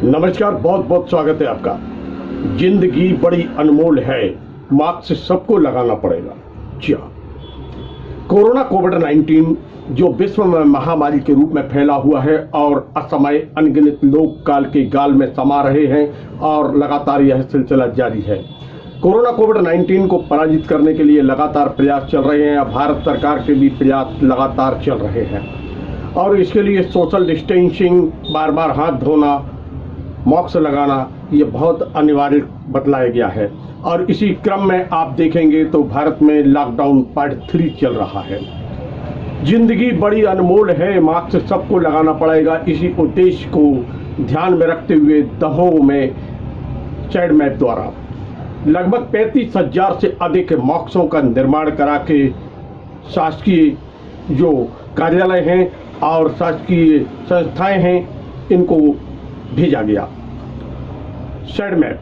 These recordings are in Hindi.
नमस्कार, बहुत बहुत स्वागत है आपका। जिंदगी बड़ी अनमोल है, मास्क सबको लगाना पड़ेगा। जी हाँ, कोरोना कोविड-19 जो विश्व में महामारी के रूप में फैला हुआ है और असमय अनगिनत लोग काल के गाल में समा रहे हैं और लगातार यह सिलसिला जारी है। कोरोना कोविड-19 को पराजित करने के लिए लगातार प्रयास चल रहे हैं। भारत सरकार के भी प्रयास लगातार चल रहे हैं और इसके लिए सोशल डिस्टेंसिंग, बार बार हाथ धोना, मास्क लगाना, ये बहुत अनिवार्य बतलाया गया है। और इसी क्रम में आप देखेंगे तो भारत में लॉकडाउन पार्ट 3 चल रहा है। जिंदगी बड़ी अनमोल है, मास्क सबको लगाना पड़ेगा। इसी उद्देश्य को ध्यान में रखते हुए दमोह में सैडमैप द्वारा लगभग 35,000 से अधिक मास्कों का निर्माण करा के शासकीय जो कार्यालय हैं और शासकीय संस्थाएं हैं इनको भेजा गया। सैडमैप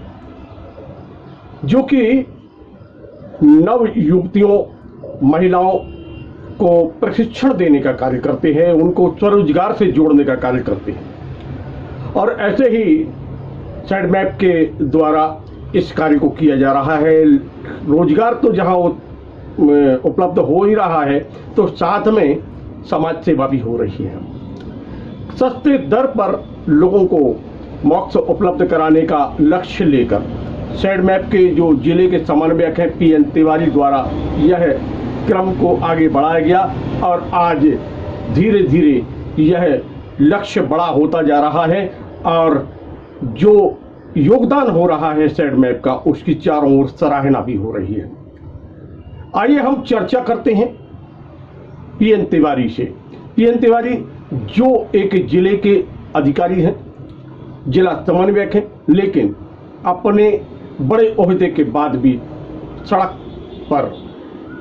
जो कि नव युवतियों, महिलाओं को प्रशिक्षण देने का कार्य करते हैं, उनको स्वरोजगार से जोड़ने का कार्य करते हैं और ऐसे ही सैडमैप के द्वारा इस कार्य को किया जा रहा है। रोजगार तो जहां उपलब्ध हो ही रहा है तो साथ में समाज सेवा भी हो रही है। सस्ते दर पर लोगों को मास्क उपलब्ध कराने का लक्ष्य लेकर सैडमैप के जो जिले के समन्वयक हैं पीएन तिवारी द्वारा यह क्रम को आगे बढ़ाया गया और आज धीरे धीरे यह लक्ष्य बड़ा होता जा रहा है और जो योगदान हो रहा है सैडमैप का उसकी चारों ओर सराहना भी हो रही है। आइए हम चर्चा करते हैं पीएन तिवारी से। पीएन तिवारी जो एक जिले के अधिकारी हैं, जिला समन्वयक हैं, लेकिन अपने बड़े ओहदे के बाद भी सड़क पर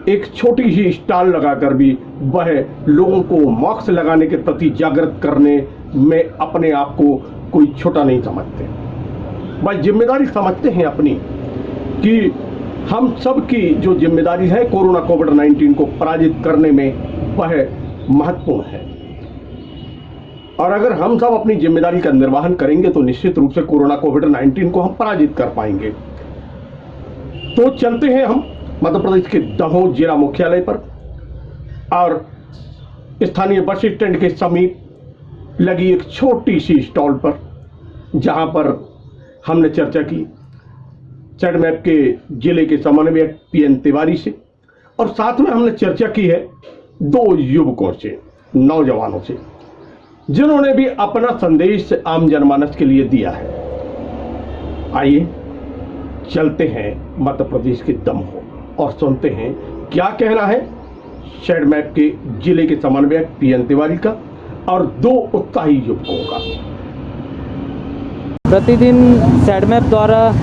एक छोटी सी स्टॉल लगाकर भी वह लोगों को मास्क लगाने के प्रति जागृत करने में अपने आप को कोई छोटा नहीं समझते। वह जिम्मेदारी समझते हैं अपनी कि हम सब की जो जिम्मेदारी है कोरोना कोविड-19 को पराजित करने में वह महत्वपूर्ण है और अगर हम सब अपनी जिम्मेदारी का निर्वहन करेंगे तो निश्चित रूप से कोरोना कोविड-19 को हम पराजित कर पाएंगे। तो चलते हैं हम मध्य प्रदेश के दमोह जिला मुख्यालय पर और स्थानीय बस स्टैंड के समीप लगी एक छोटी सी स्टॉल पर जहां पर हमने चर्चा की सैडमैप के जिले के समन्वयक पीएन तिवारी से और साथ में हमने चर्चा की है 2 युवकों से, नौजवानों से, जिन्होंने भी अपना संदेश आम जनमानस के लिए दिया है। आइए चलते हैं मध्य प्रदेश के दमोह और सुनते हैं क्या कहना है सैडमैप के जिले के समन्वयक पीएन तिवारी का और 2 उत्साही युवकों का। प्रतिदिन सैडमैप द्वारा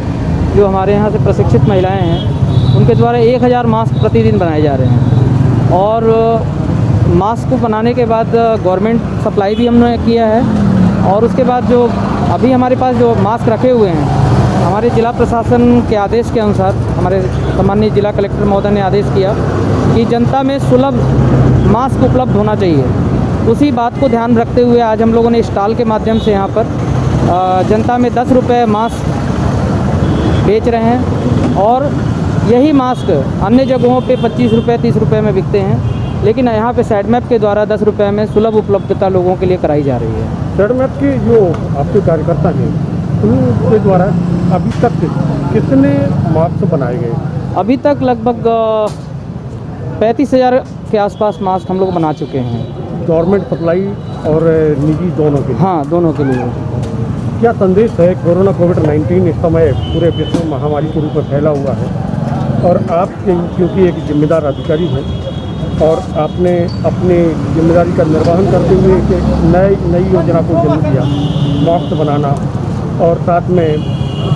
जो हमारे यहाँ से प्रशिक्षित महिलाएं हैं उनके द्वारा 1000 मास्क प्रतिदिन बनाए जा रहे हैं और मास्क को बनाने के बाद गवर्नमेंट सप्लाई भी हमने किया है और उसके बाद जो अभी हमारे पास जो मास्क रखे हुए हैं हमारे जिला प्रशासन के आदेश के अनुसार हमारे सम्माननीय जिला कलेक्टर महोदय ने आदेश किया कि जनता में सुलभ मास्क उपलब्ध होना चाहिए। उसी बात को ध्यान रखते हुए आज हम लोगों ने स्टॉल के माध्यम से यहाँ पर जनता में 10 रुपये मास्क बेच रहे हैं और यही मास्क अन्य जगहों पे 25 रुपये 30 रुपये में बिकते हैं, लेकिन यहाँ पे सैडमैप के द्वारा 10 रुपये में सुलभ उपलब्धता लोगों के लिए कराई जा रही है। सैडमैप के जो आपके कार्यकर्ता हैं उनके द्वारा अभी तक कितने मास्क बनाए गए? अभी तक लगभग 35,000 के आसपास मास्क हम लोग बना चुके हैं। गवर्नमेंट सप्लाई और निजी दोनों के लिए? हाँ, दोनों के लिए। क्या संदेश है? कोरोना कोविड-19 इस समय पूरे विश्व में महामारी के रूप में फैला हुआ है और आप क्योंकि एक जिम्मेदार अधिकारी हैं और आपने अपनी जिम्मेदारी का निर्वहन करते हुए एक नई योजना को जन्म दिया, मास्क बनाना और साथ में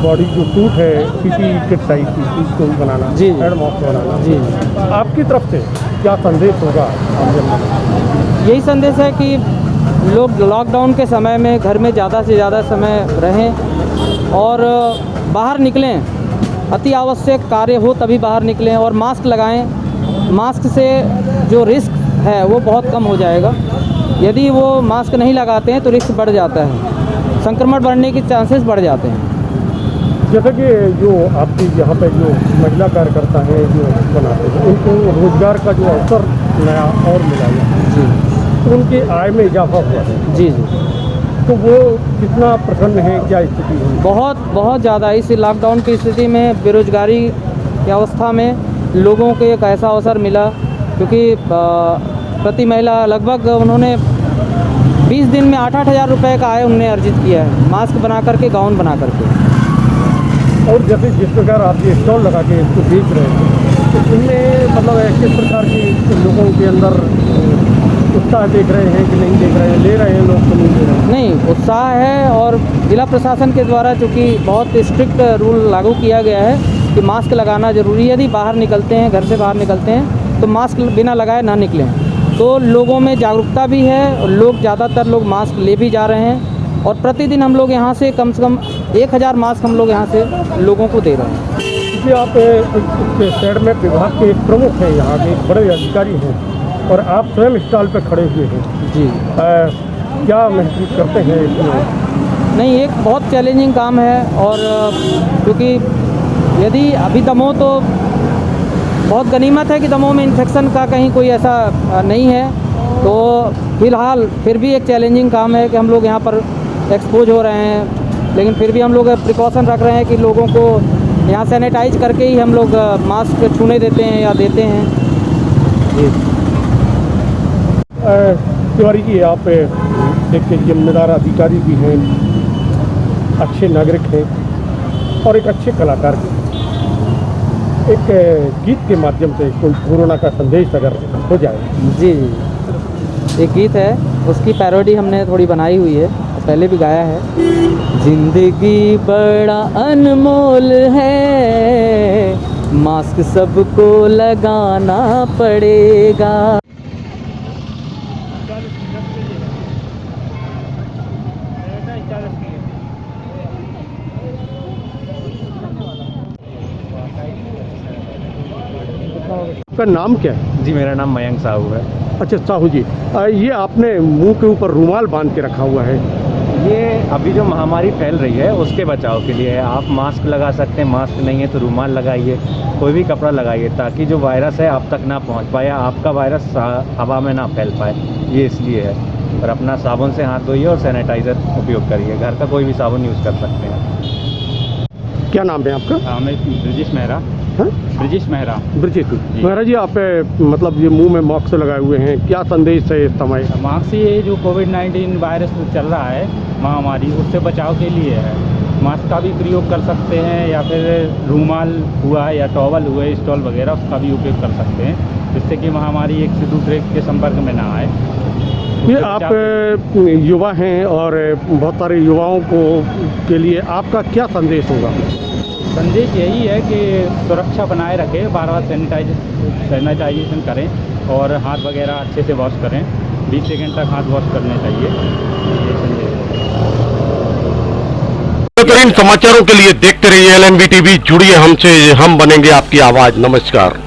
बॉडी जो सूट है पीपीई किट टाइप की उसको भी बनाना, हेड मास्क बनाना। जी, आपकी तरफ से क्या संदेश होगा? यही संदेश है कि लोग लॉकडाउन के समय में घर में ज़्यादा से ज़्यादा समय रहें और बाहर निकलें, अति आवश्यक कार्य हो तभी बाहर निकलें और मास्क लगाएं। मास्क से जो रिस्क है वो बहुत कम हो जाएगा। यदि वो मास्क नहीं लगाते हैं तो रिस्क बढ़ जाता है, संक्रमण बढ़ने के चांसेस बढ़ जाते हैं। जैसे कि जो आपकी यहाँ पे जो महिला कार्यकर्ता हैं जो बनाते हैं, उनको रोजगार का जो अवसर नया और मिला है जी तो उनकी आय में इजाफा हुआ है, जी जी, तो वो कितना प्रसन्न है, क्या स्थिति है? बहुत बहुत ज़्यादा। इस लॉकडाउन की स्थिति में बेरोजगारी की अवस्था में लोगों को एक ऐसा अवसर मिला, क्योंकि प्रति महिला लगभग उन्होंने 20 दिन में 8-8 हज़ार रुपये का आय उन्होंने अर्जित किया है, मास्क बना करके, गाउन बना करके। और जैसे जिस प्रकार आप ये स्टॉल लगा के इसको बेच रहे हैं, तो इनमें मतलब किस प्रकार की लोगों के अंदर उत्साह देख रहे हैं कि नहीं देख रहे हैं, ले रहे हैं लोग तो नहीं ले रहे हैं? नहीं, उत्साह है। और जिला प्रशासन के द्वारा चूँकि बहुत स्ट्रिक्ट रूल लागू किया गया है कि मास्क लगाना ज़रूरी है। यदि बाहर निकलते हैं, घर से बाहर निकलते हैं तो मास्क बिना लगाए ना निकलें। तो लोगों में जागरूकता भी है और लोग ज़्यादातर लोग मास्क ले भी जा रहे हैं। और प्रतिदिन हम लोग यहाँ से कम 1000 मास्क हम लोग यहाँ से लोगों को दे रहे हैं। क्योंकि आप शहर में विभाग के एक प्रमुख हैं, यहाँ के एक बड़े अधिकारी हैं और आप स्वयं स्टॉल पे खड़े हुए हैं जी। क्या महसूस करते हैं इसमें? नहीं, एक बहुत चैलेंजिंग काम है। और क्योंकि यदि अभी दमोह तो बहुत गनीमत है कि दमोह में इन्फेक्शन का कहीं कोई ऐसा नहीं है, तो फ़िलहाल फिर भी एक चैलेंजिंग काम है कि हम लोग यहाँ पर एक्सपोज हो रहे हैं, लेकिन फिर भी हम लोग प्रिकॉशन रख रहे हैं कि लोगों को यहाँ सैनिटाइज करके ही हम लोग मास्क छूने देते हैं या देते हैं। जी तिवारी जी, आप एक जिम्मेदार अधिकारी भी हैं, अच्छे नागरिक हैं और एक अच्छे कलाकार भी हैं। एक गीत के माध्यम से कोई कोरोना का संदेश अगर हो जाए। जी जी, एक गीत है, उसकी पैरोडी हमने थोड़ी बनाई हुई है, पहले भी गाया है। जिंदगी बड़ा अनमोल है, मास्क सबको लगाना पड़ेगा। आपका नाम क्या है? जी, मेरा नाम मयंक साहू है। अच्छा साहू जी, ये आपने मुंह के ऊपर रुमाल बांध के रखा हुआ है, ये अभी जो महामारी फैल रही है उसके बचाव के लिए है। आप मास्क लगा सकते हैं, मास्क नहीं है तो रुमाल लगाइए, कोई भी कपड़ा लगाइए, ताकि जो वायरस है आप तक ना पहुंच पाए, आपका वायरस हवा में ना फैल पाए, ये इसलिए है। और अपना साबुन से हाथ धोइए और सैनिटाइज़र उपयोग करिए, घर का कोई भी साबुन यूज़ कर सकते हैं। क्या नाम है आपका? मैं ब्रिजेश मेहरा। हाँ? ब्रिजेश मेहरा। ब्रिजेश मेहरा जी, आप मतलब ये मुंह में मास्क लगाए हुए हैं, क्या संदेश है इस समय? मास्क से ये जो कोविड-19 वायरस चल रहा है महामारी, उससे बचाव के लिए है। मास्क का भी प्रयोग कर सकते हैं, या फिर रुमाल हुआ या टॉवल हुए, स्टॉल वगैरह, उसका भी उपयोग कर सकते हैं, जिससे कि महामारी एक से दूसरे के संपर्क में ना आए। ये आप युवा हैं और बहुत सारे युवाओं को के लिए आपका क्या संदेश होगा? संदेश यही है कि सुरक्षा बनाए रखें, बार बार सैनिटाइजेशन करें और हाथ वगैरह अच्छे से वॉश करें, 20 सेकंड तक हाथ वॉश करने चाहिए, ये संदेश है। इन समाचारों के लिए देखते रहिए LNB TV, जुड़िए हमसे, हम बनेंगे आपकी आवाज़। नमस्कार।